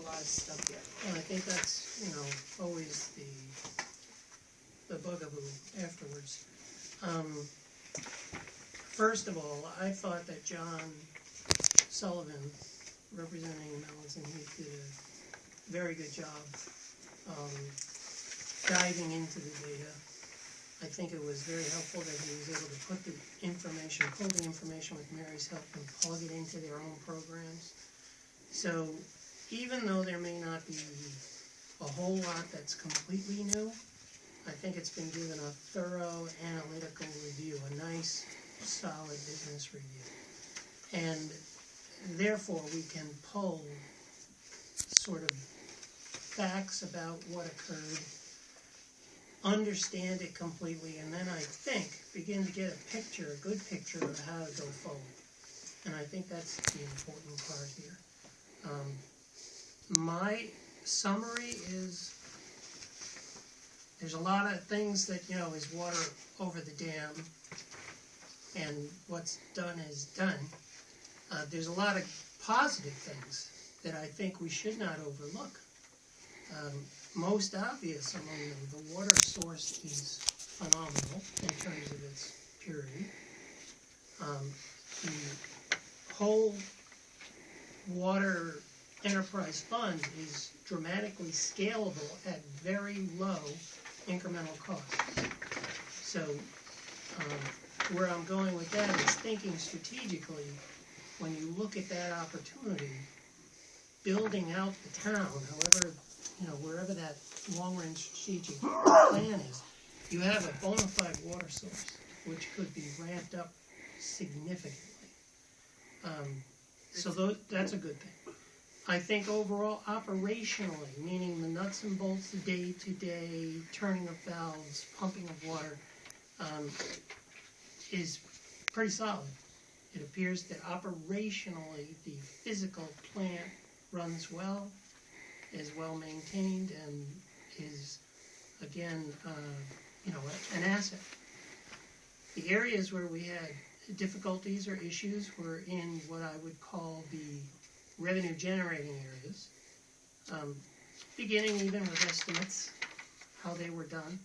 lot of stuff yet. And I think that's, always the bugaboo afterwards. First of all, I thought that John Sullivan, representing Mellons and Heath, did a very good job diving into the data. I think it was very helpful that he was able to pull the information with Mary's help and plug it into their own programs. So even though there may not be a whole lot that's completely new, I think it's been given a thorough analytical review, a nice, solid business review. And therefore we can pull sort of facts about what occurred, understand it completely, and then I think begin to get a good picture of how to go forward. And I think that's the important part here. My summary is there's a lot of things that, is water over the dam, and what's done is done. There's a lot of positive things that I think we should not overlook. Most obvious among them, the water source is phenomenal in terms of its purity. The whole water enterprise fund is dramatically scalable at very low incremental cost. So where I'm going with that is thinking strategically. When you look at that opportunity, building out the town, however, wherever that long-range strategic plan is, you have a bona fide water source, which could be ramped up significantly. So that's a good thing. I think overall, operationally, meaning the nuts and bolts, the day-to-day turning of valves, pumping of water, is pretty solid. It appears that operationally the physical plant runs well, is well maintained, and is, again, an asset. The areas where we had difficulties or issues were in what I would call the revenue generating areas, beginning even with estimates, how they were done,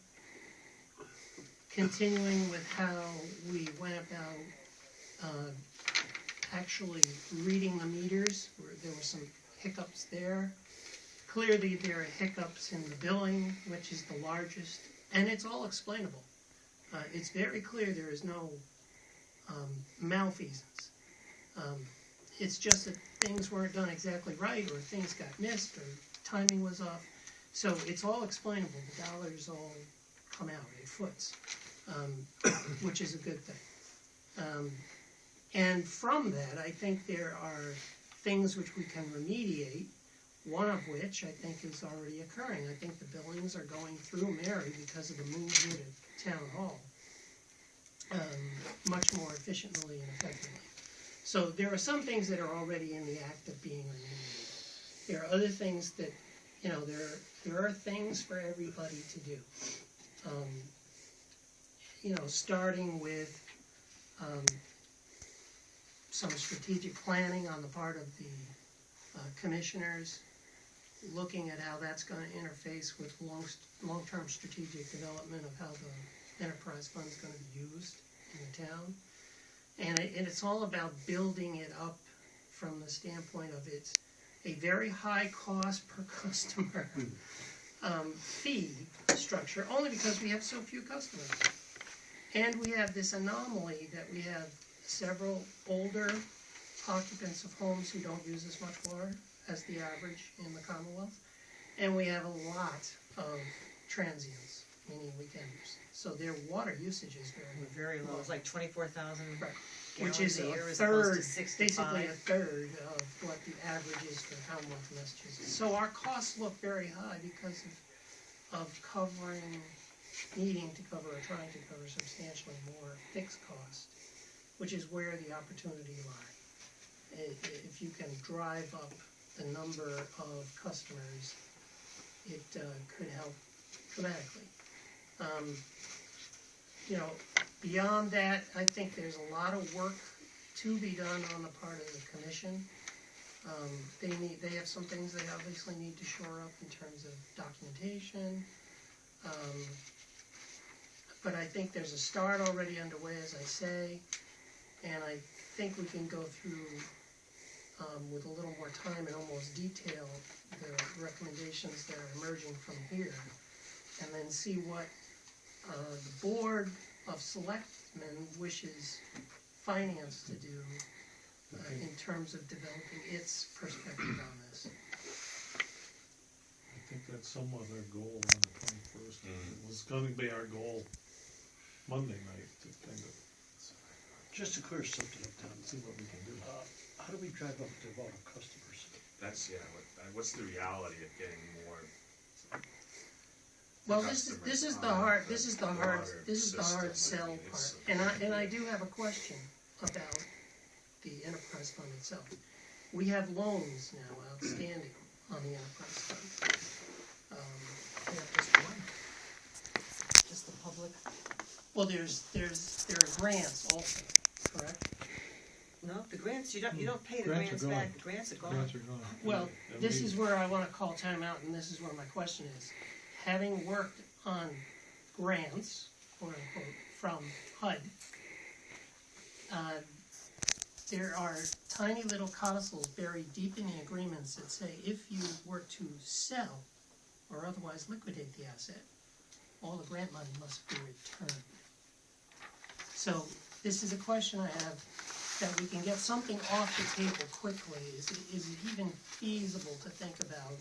continuing with how we went about actually reading the meters, where there were some hiccups there. Clearly there are hiccups in the billing, which is the largest, and it's all explainable. It's very clear there is no malfeasance. It's just that things weren't done exactly right, or things got missed, or timing was off. So it's all explainable. The dollars all come out, it foots, which is a good thing. And from that, I think there are things which we can remediate, one of which I think is already occurring. I think the billings are going through Mary because of the move here to Town Hall much more efficiently and effectively. So there are some things that are already in the act of being remediated. There are other things that, there are things for everybody to do. Starting with some strategic planning on the part of the commissioners, looking at how that's going to interface with long-term strategic development of how the enterprise fund is going to be used in the town. And it's all about building it up from the standpoint of it's a very high cost per customer fee structure, only because we have so few customers. And we have this anomaly that we have several older occupants of homes who don't use as much water as the average in the Commonwealth. And we have a lot of transients, meaning weekenders. So their water usage is very low. It's like 24,000 right. Which is a a third, basically a third of what the average is for the Commonwealth of Massachusetts. So our costs look very high because of needing to cover or trying to cover substantially more fixed cost, which is where the opportunity lies. If you can drive up the number of customers, it could help dramatically. Beyond that, I think there's a lot of work to be done on the part of the commission. They have some things they obviously need to shore up in terms of documentation. But I think there's a start already underway, as I say, and I think we can go through, with a little more time and almost detail the recommendations that are emerging from here, and then see what the Board of Selectmen wishes Finance to do in terms of developing its perspective on this. I think that's somewhat our goal on the 21st. It was gonna be our goal Monday night to kind of Just to clear something up, Tom, see what we can do. how do we drive up the amount of customers? That's, what's the reality of getting more? Well, this is the hard sell mean, part, it's- and I do have a question about the enterprise fund itself. We have loans now outstanding on the enterprise fund. Yeah, just one. Just the public, Well, there are grants also, correct? no, the grants, you don't pay the Grants grants are gone. back, the grants are gone. Grants are gone. Well, And this we- is where I wanna call time out, and this is where my question is. Having worked on grants, quote unquote, from HUD, there are tiny little codicils buried deep in the agreements that say if you were to sell or otherwise liquidate the asset, all the grant money must be returned. So this is a question I have, that we can get something off the table quickly. Is it even feasible to think about,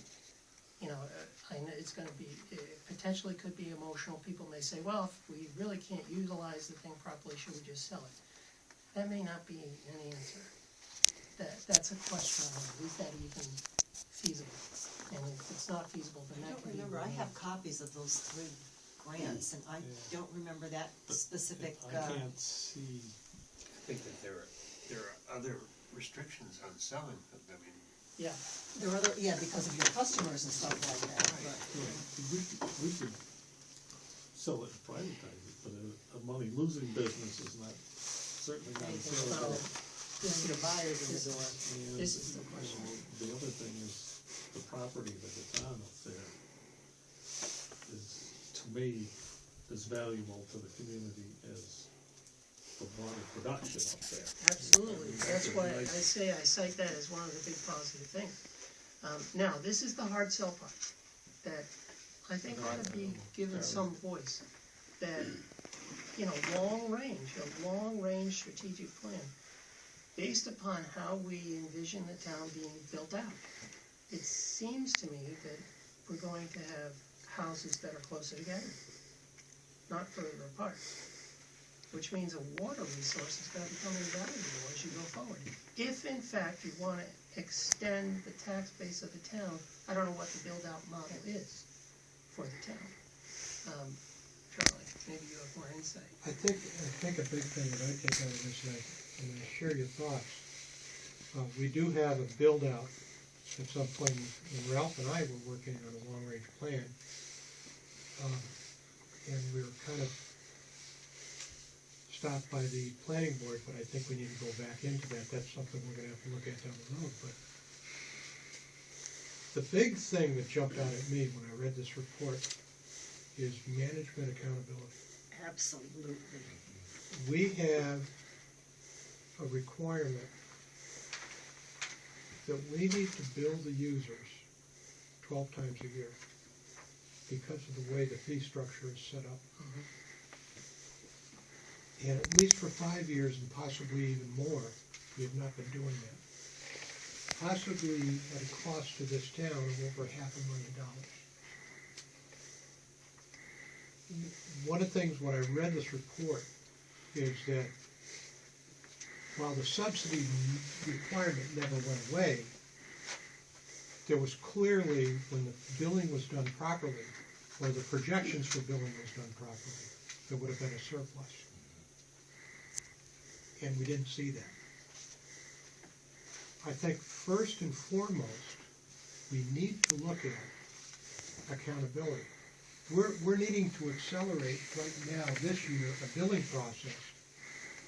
I know it's gonna be, it potentially could be emotional. People may say, well, if we really can't utilize the thing properly, should we just sell it? That may not be an answer. That's a question I have, is that even feasible? And if it's not feasible, then I that don't can be. remember, I have removed. copies of those 3 grants, and I don't remember that specific, I can't see, I think that there are other restrictions on selling, I mean, Yeah, there are other, because of your customers and stuff like that, but. we could sell it and privatize it, but a money-losing business is not, certainly not a Anything sale. about getting the buyers in the door. And, This is the question. The other thing is, the property that it's on up there is, to me, as valuable to the community as the water production up there. absolutely. That's why I Nice- say I cite that as one of the big positive things. Now, this is the hard sell part that I think ought to be given some voice. That, a long-range strategic plan based upon how we envision the town being built out. It seems to me that we're going to have houses that are closer together, not further apart, which means a water resource is going to become invaluable as you go forward. If in fact you want to extend the tax base of the town, I don't know what the build-out model is for the town. Charlie, maybe you have more insight. I think a big thing that I take out of this, and I share your thoughts, we do have a build-out at some point, and Ralph and I were working on a long-range plan, and we were kind of stopped by the planning board, but I think we need to go back into that. That's something we're gonna have to look at down the road, but the big thing that jumped out at me when I read this report is management accountability. Absolutely. We have a requirement that we need to bill the users 12 times a year because of the way the fee structure is set up. And at least for 5 years and possibly even more, we have not been doing that. Possibly at a cost to this town of over $500,000. One of the things when I read this report is that while the subsidy requirement never went away, there was clearly, when the billing was done properly, or the projections for billing was done properly, there would have been a surplus. And we didn't see that. I think first and foremost, we need to look at accountability. We're needing to accelerate right now, this year, a billing process,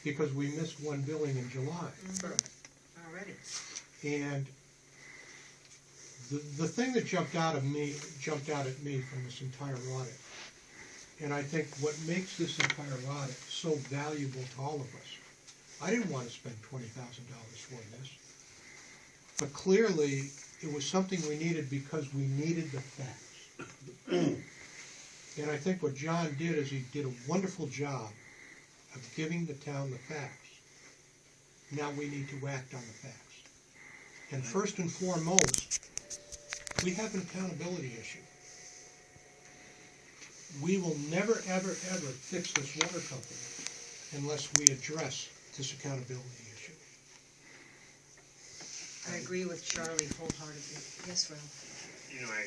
because we missed one billing in July. Already. And The thing that jumped out at me from this entire audit, and I think what makes this entire audit so valuable to all of us, I didn't want to spend $20,000 for this, but clearly it was something we needed because we needed the facts. And I think what John did is he did a wonderful job of giving the town the facts. Now we need to act on the facts. And first and foremost, we have an accountability issue. We will never, ever, ever fix this water company unless we address this accountability issue. I agree with Charlie wholeheartedly. Yes, Ralph? You know, I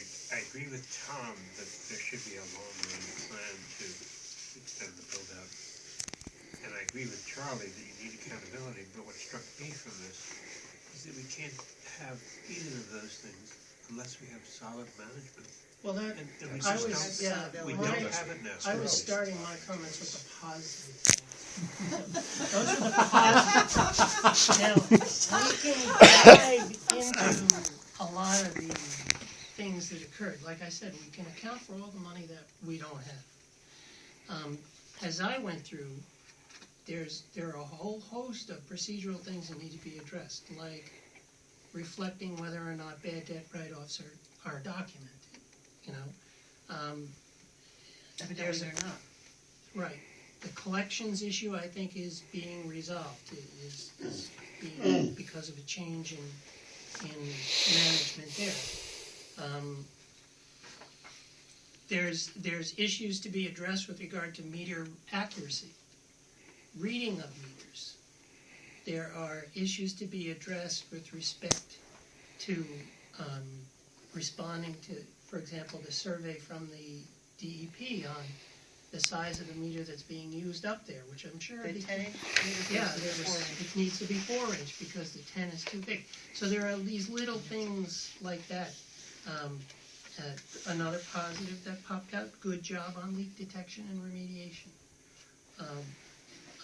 agree with Tom that there should be a long-range plan to extend the build-out. And I agree with Charlie that you need accountability, but what struck me from this is that we can't have either of those things unless we have solid management. Well, that, And we I just was, don't, yeah, we my- don't have it now. I was starting my comments with the positive. Those are the positives. Now, we can dive into a lot of the things that occurred. Like I said, we can account for all the money that we don't have. As I went through, there are a whole host of procedural things that need to be addressed, like reflecting whether or not bad debt write-offs are documented, you know. Evidently they're not. Right. The collections issue, I think, is being resolved, is being, because of a change in management there. There's issues to be addressed with regard to meter accuracy, reading of meters. There are issues to be addressed with respect to responding to, for example, the survey from the DEP on the size of the meter that's being used up there, which I'm sure. The 10-inch meter Yeah, versus the 4-inch. it needs to be 4-inch because the 10 is too big. So there are these little things like that. Another positive that popped out, good job on leak detection and remediation.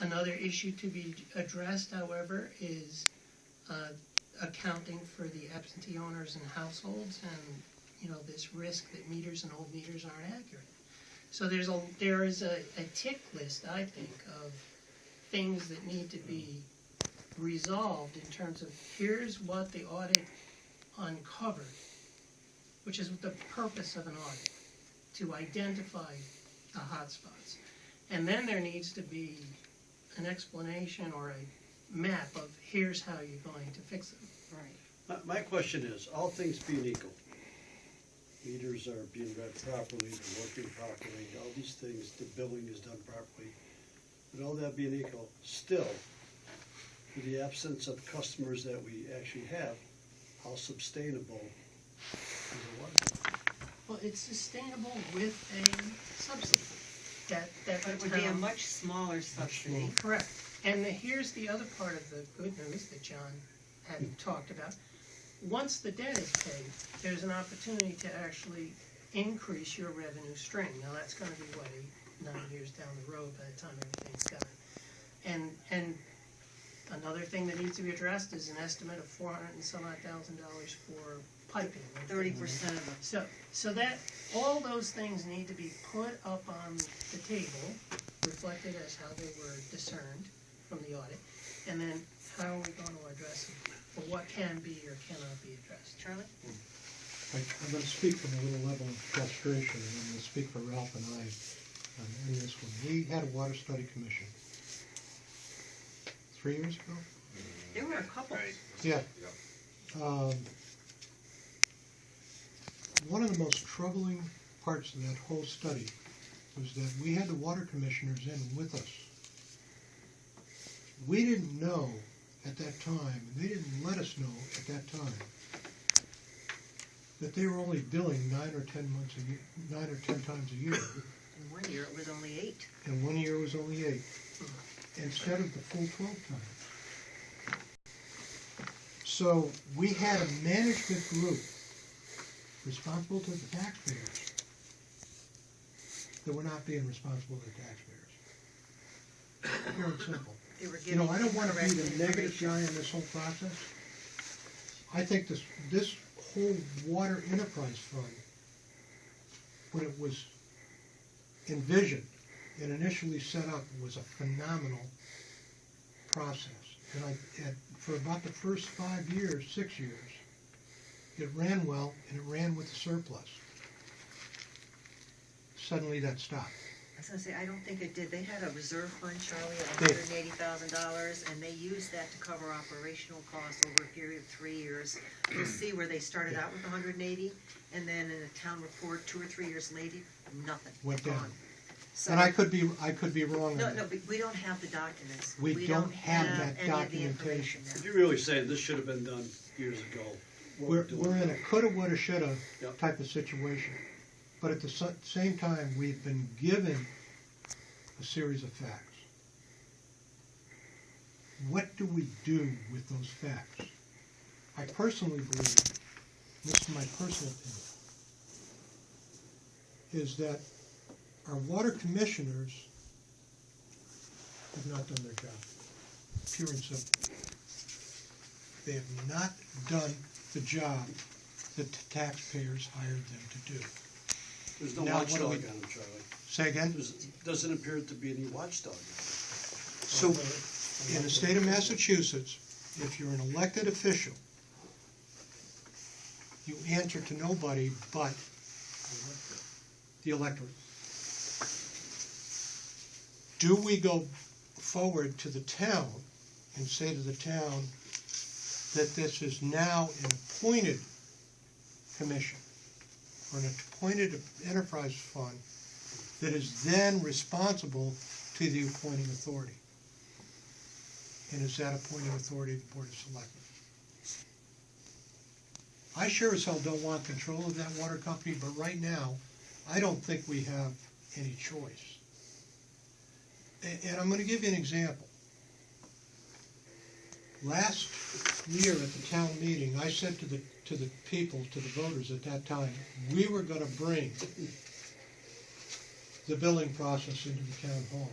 Another issue to be addressed, however, is accounting for the absentee owners and households and, you know, this risk that meters and old meters aren't accurate. So there is a tick list, I think, of things that need to be resolved in terms of here's what the audit uncovered, which is the purpose of an audit, to identify the hotspots. And then there needs to be an explanation or a map of here's how you're going to fix them. Right. My question is, all things being equal, meters are being read properly, they're working properly, all these things, the billing is done properly, but all that being equal, still, with the absence of customers that we actually have, how sustainable is the water company? Well, it's sustainable with a subsidy. That But it would be a much smaller subsidy. Correct. And here's the other part of the good news that John had talked about. Once the debt is paid, there's an opportunity to actually increase your revenue stream. Now, that's gonna be, 9 years down the road by the time everything's done. And another thing that needs to be addressed is an estimate of $400,000 and some odd for piping. 30% of them. So that, all those things need to be put up on the table, reflected as how they were discerned from the audit, and then how are we going to address them, or what can be or cannot be addressed. Charlie? I'm going to speak from a little level of frustration, and I'm going to speak for Ralph and I in this one. We had a water study commission 3 years ago? There were a couple. Right. Yeah. One of the most troubling parts of that whole study was that we had the water commissioners in with us. We didn't know at that time, and they didn't let us know at that time, that they were only billing 9 or 10 times a year. In 1 year, it was only 8. And 1 year was only 8, instead of the full 12 times. So we had a management group responsible to the taxpayers that were not being responsible to the taxpayers. Pure and simple. They were You know, giving I don't want to be correct the negative information. guy in this whole process. I think this whole water enterprise fund, when it was envisioned and initially set up, was a phenomenal process. And for about the first 5 years, 6 years, it ran well, and it ran with a surplus. Suddenly that stopped. I was gonna say, I don't think it did. They had a reserve fund, Charlie, of They- $180,000, and they used that to cover operational costs over a period of 3 years. You'll see where they started out with 180, and then in a town report, 2 or 3 years later, nothing. Went down. Gone. So, And I could be wrong on no, that. no, but we don't have the documents. We don't have that any of the documentation. information If now. you're really saying this should have been done years ago, what We're doing in now. a coulda, woulda, shoulda Yep. type of situation. But at the same time, we've been given a series of facts. What do we do with those facts? I personally believe, this is my personal opinion, is that our water commissioners have not done their job. Pure and simple. They have not done the job that the taxpayers hired them to do. There's no Now, what do watchdog on we- them, Charlie. Say again? Doesn't appear to be any watchdog on So, in the state of Massachusetts, if you're an elected official, you answer to nobody but the electorate. Do we go forward to the town and say to the town that this is now an appointed commission or an appointed enterprise fund that is then responsible to the appointing authority? And is that appointing authority the Board of Selectmen? I sure as hell don't want control of that water company, but right now, I don't think we have any choice. And I'm gonna give you an example. Last year at the town meeting, I said to the people, to the voters at that time, we were gonna bring the billing process into the town hall.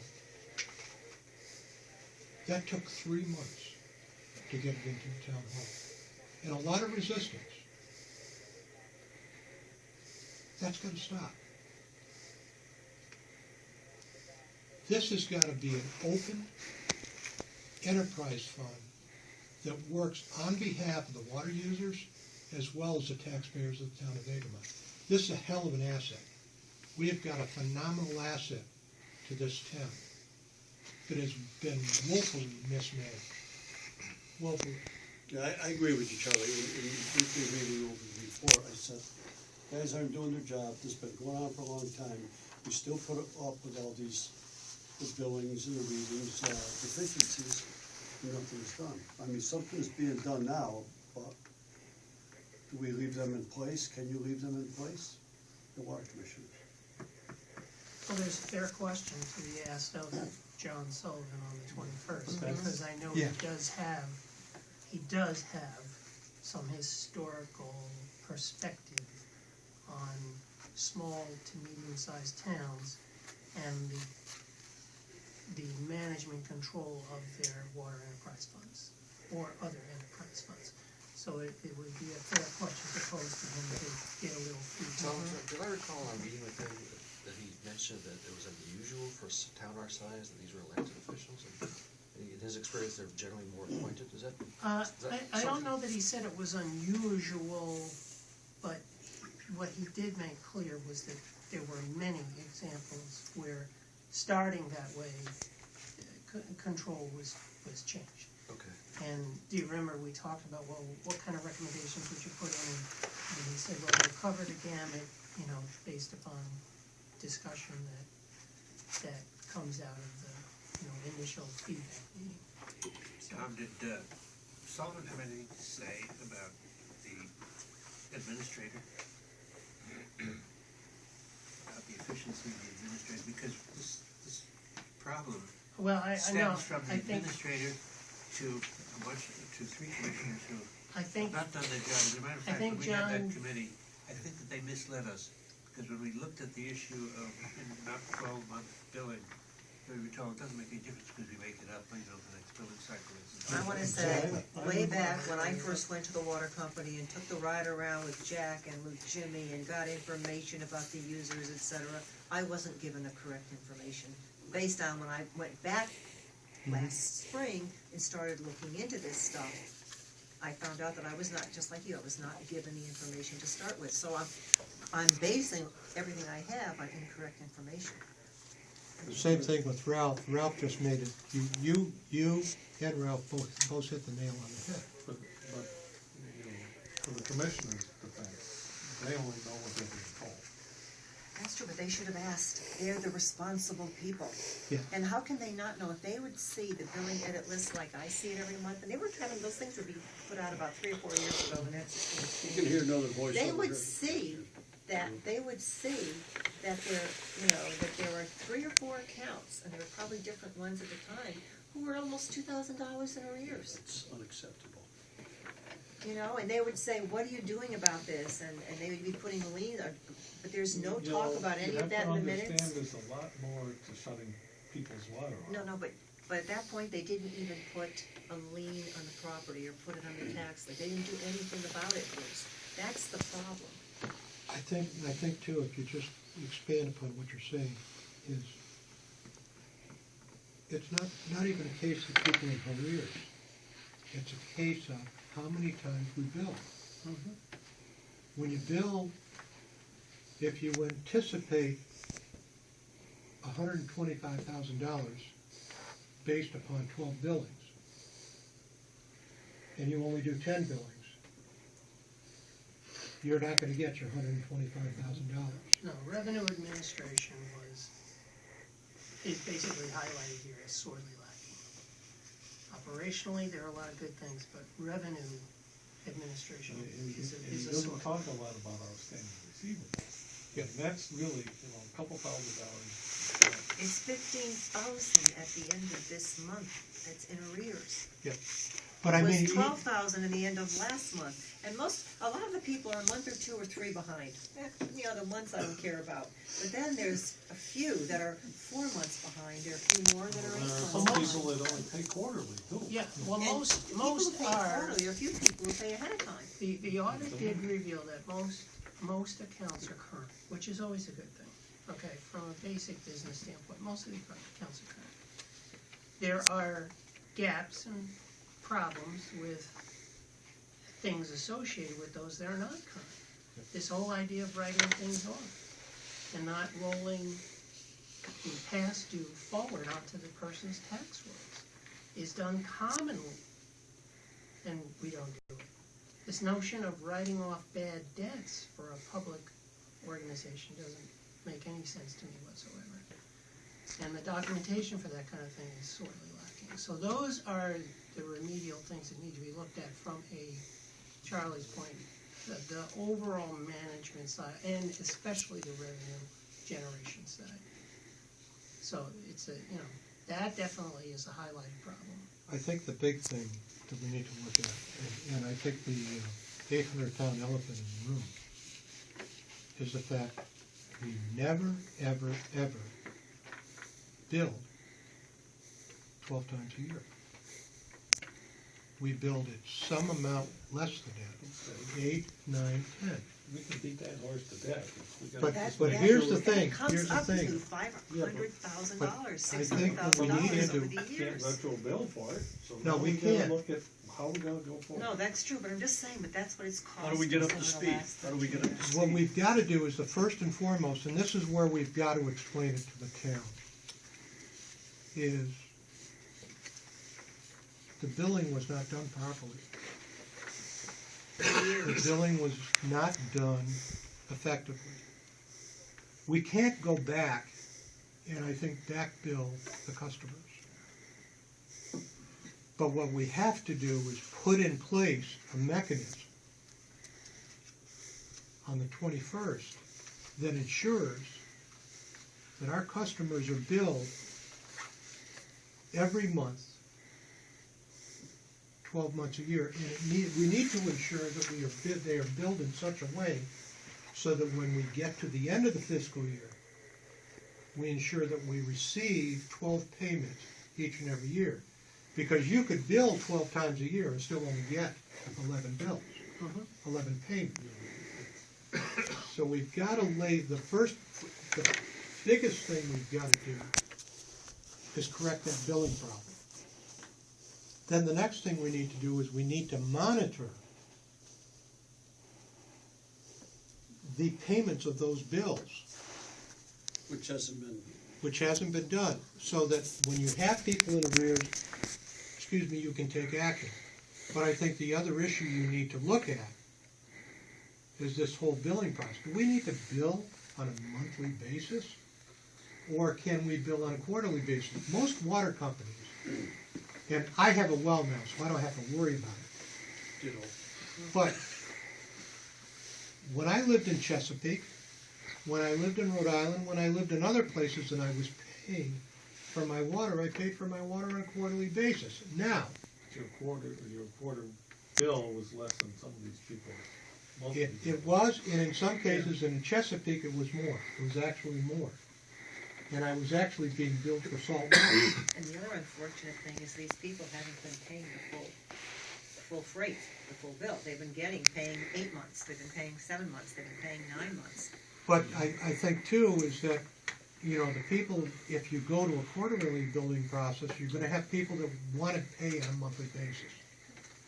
That took 3 months to get it into the town hall. And a lot of resistance. That's gotta stop. This has gotta be an open enterprise fund that works on behalf of the water users as well as the taxpayers of the town of Egremont. This is a hell of an asset. We have got a phenomenal asset to this town that has been woefully mismanaged. Woefully. Yeah, I agree with you, Charlie. In briefly reading over the report, I said, guys aren't doing their job. This has been going on for a long time. We still put up with all these, the billings and the readings, deficiencies, and nothing's done. I mean, something's being done now, but do we leave them in place? Can you leave them in place? The water commissioners. Well, there's a fair question to be asked of John Sullivan on the 21st, because I know Yeah. he does have some historical perspective on small to medium-sized towns and the management control of their water enterprise funds or other enterprise funds. So it would be a fair question to pose to him to get a little Tom, feedback. did I recall on meeting with him that he mentioned that it was unusual for a town our size that these were elected officials? And in his experience, they're generally more appointed, is that? I don't know that he said it was unusual, but what he did make clear was that there were many examples where starting that way, control was changed. Okay. And do you remember we talked about, well, what kind of recommendations would you put in? And he said, well, we'll cover the gamut, based upon discussion that comes out of the, initial feedback meeting. So, Tom, did Sullivan have anything to say about the administrator? About the efficiency of the administrator, because this problem well, I know, stems from the I think, administrator to 3 commissioners who I think, have not done their job. As a matter of I fact, when think we had that John- committee, I think that they misled us, because when we looked at the issue of not 12-month billing, we were told it doesn't make any difference because we make it up, for the next billing cycle is. I wanna say, I way remember- back when I first went to the water company and took the ride around with Jack and with Jimmy and got information about the users, et cetera, I wasn't given the correct information. Based on when I went back last spring and started looking into this stuff, I found out that I was not, just like you, I was not given the information to start with. So I'm basing everything I have on incorrect information. The same thing with Ralph. Ralph just made it, you and Ralph both hit the nail on the head. But, you know, for the commissioner's defense, they only know what they're being told. That's true, but they should have asked. They're the responsible people. Yeah. And how can they not know? If they would see the billing edit list like I see it every month, and they were having, those things would be put out about 3 or 4 years ago, and that's. You can hear another voice They over would here. see that, there, you know, that there were 3 or 4 accounts, and there were probably different ones at the time, who were almost $2,000 in arrears. It's unacceptable. You know, and they would say, what are you doing about this? And they would be putting liens, but there's no You talk know, about any you of that in the minutes. have to understand, there's a lot more to shutting people's water off. No, but at that point, they didn't even put a lien on the property or put it on the tax, like, they didn't do anything about it, Bruce. That's the problem. I think too, if you just expand upon what you're saying, is it's not even a case of people in arrears. It's a case of how many times we bill. When you bill, if you anticipate $125,000 based upon 12 billings, and you only do 10 billings, you're not gonna get your $125,000. No, revenue administration is basically highlighted here as sorely lacking. Operationally, there are a lot of good things, but revenue administration And is he a doesn't sore. talk a lot about outstanding receivables. Yeah. And that's really, you know, a couple $1,000. It's 15,000 at the end of this month, that's in arrears. But I It mean, was 12,000 in the end of last month, and a lot of the people are a month or 2 or 3 behind. The other months I don't care about, but then there's a few that are 4 months behind, there are a few more that are 8 There are months some behind. people that only pay quarterly too. Yeah, well, And most people who pay are, quarterly, or a few people who pay ahead of time. the audit did reveal that most accounts are current, which is always a good thing. Okay, from a basic business standpoint, most of the accounts are current. There are gaps and problems with things associated with those that are not current. This whole idea of writing things off and not rolling the past due forward onto the person's tax rolls is done commonly, and we don't do it. This notion of writing off bad debts for a public organization doesn't make any sense to me whatsoever. And the documentation for that kind of thing is sorely lacking. So those are the remedial things that need to be looked at from Charlie's point, the overall management side, and especially the revenue generation side. So it's that definitely is a highlighted problem. I think the big thing that we need to look at, and I think the 800-pound elephant in the room, is the fact we never, ever, ever build 12 times a year. We build it some amount less than that, 8, 9, 10. We can beat that horse to death. We gotta But- just but make here's sure the thing, That comes here's the up thing. to $500,000, I think what we $600,000 need to over do- the Can't years. retro bill for it, so No, now we we gotta can't. look at how we're gonna go forward. No, that's true, but I'm just saying, but that's what it's cost. How do we get up us to over the speed? last How do we get up to speed? What we've got to do is the first and foremost, and this is where we've got to explain it to the town, is the billing was not done properly. The billing was not done effectively. We can't go back and I think back bill the customers. But what we have to do is put in place a mechanism on the 21st that ensures that our customers are billed every month, 12 months a year. And we need to ensure that they are billed in such a way so that when we get to the end of the fiscal year, we ensure that we receive 12 payments each and every year. Because you could bill 12 times a year and still only get 11 bills, Mhm. 11 payments. So we've gotta the biggest thing we've gotta do is correct that billing problem. Then the next thing we need to do is we need to monitor the payments of those bills, Which hasn't been, which hasn't been done, so that when you have people in arrears, you can take action. But I think the other issue you need to look at is this whole billing process. Do we need to bill on a monthly basis? Or can we bill on a quarterly basis? Most water companies, and I have a well now, so I don't have to worry about it. you know, But when I lived in Chesapeake, when I lived in Rhode Island, when I lived in other places and I was paying for my water, I paid for my water on a quarterly basis. Now, Your quarter bill was less than some of these people. Most of it these people. was, and in some cases in Chesapeake, it was more. It was actually more. And I was actually being billed for salt water. And the other unfortunate thing is these people haven't been paying the full freight, the full bill. They've been paying 8 months, they've been paying 7 months, they've been paying 9 months. But I think too is that, the people, if you go to a quarterly billing process, you're gonna have people that wanna pay on a monthly basis.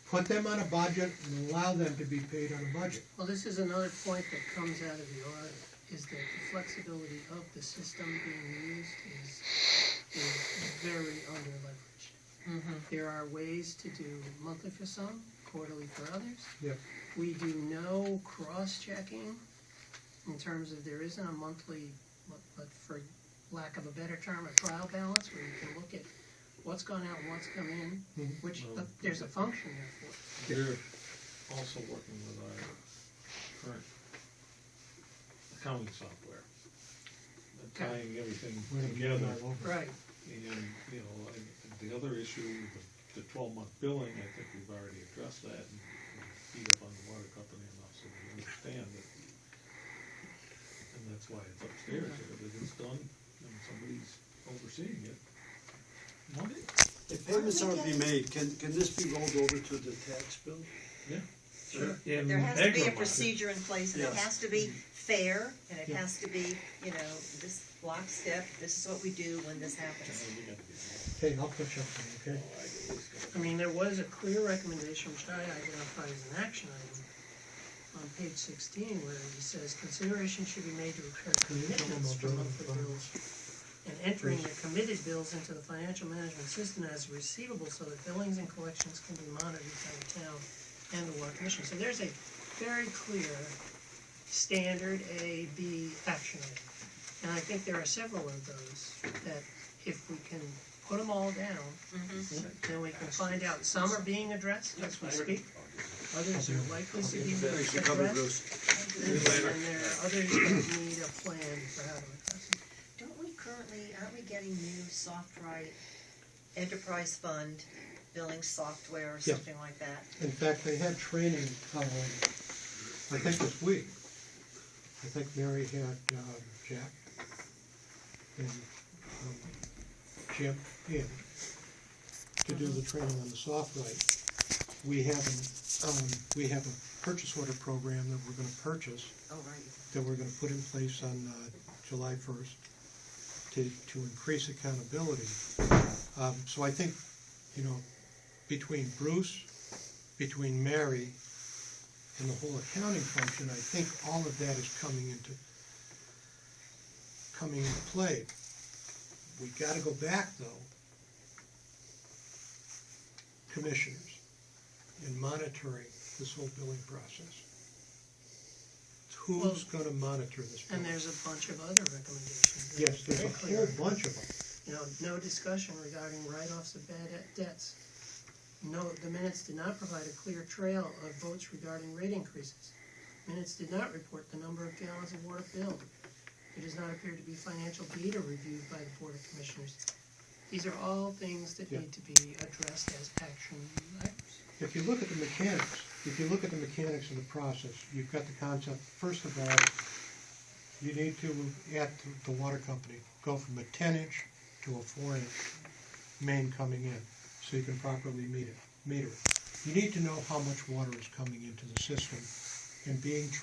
Put them on a budget and allow them to be paid on a budget. Well, this is another point that comes out of the audit, is that the flexibility of the system being used is very under leveraged. There are ways to do monthly for some, quarterly for others. Yep. We do no cross-checking in terms of there isn't a monthly, but for lack of a better term, a trial balance where you can look at what's gone out and what's come in, Mhm. which Well, there's a function there for. We're also working with our current accounting software, and tying everything We're gonna be together. all over. Right. And, and the other issue, the 12-month billing, I think we've already addressed that and beat up on the water company enough so we understand that. And that's why it's upstairs, so that it's done and somebody's overseeing it. Monday, if payments aren't to be made, can this be rolled over to the tax bill? Sure. in There has to be a Egremont, procedure in place, and it Yes. has to be fair, and it Yeah. has to be, this lockstep, this is what we do when this happens. Okay, I'll catch up with you, okay? I mean, there was a clear recommendation, which I identified as an action item, on page 16, where he says, consideration should be made to prepare commitments for monthly bills, and entering the committed bills into the financial management system as receivable, so that billings and collections can be monitored by the town and the water commission. So there's a very clear standard A, B action item. And I think there are several of those that if we can put them all down, then we can find out, some are being addressed as we speak, others are likely to be addressed, and there are others that need a plan for how to address it. Aren't we getting new enterprise fund billing software or Yeah. something like that? In fact, they had training, I think this week. I think Mary had Jack and Jim in to do the training on the software. We have a purchase order program that we're gonna purchase, Oh, right. that we're gonna put in place on July 1st to increase accountability. So I think, between Bruce, between Mary, and the whole accounting function, I think all of that is coming into play. We gotta go back, though, commissioners, in monitoring this whole billing process. Who's gonna monitor this And billing? there's a bunch of other recommendations. Yes, there's a Very whole clear. bunch of them. No discussion regarding write-offs of bad debts. No, the minutes did not provide a clear trail of votes regarding rate increases. Minutes did not report the number of gallons of water billed. It does not appear to be financial data reviewed by the Board of Commissioners. These are all things that Yeah. need to be addressed as action items. If you look at the mechanics of the process, you've got the concept, first of all, you need to, at the water company, go from a 10-inch to a 4-inch main coming in. so you can properly meter it. You need to know how much water is coming into the system and being treated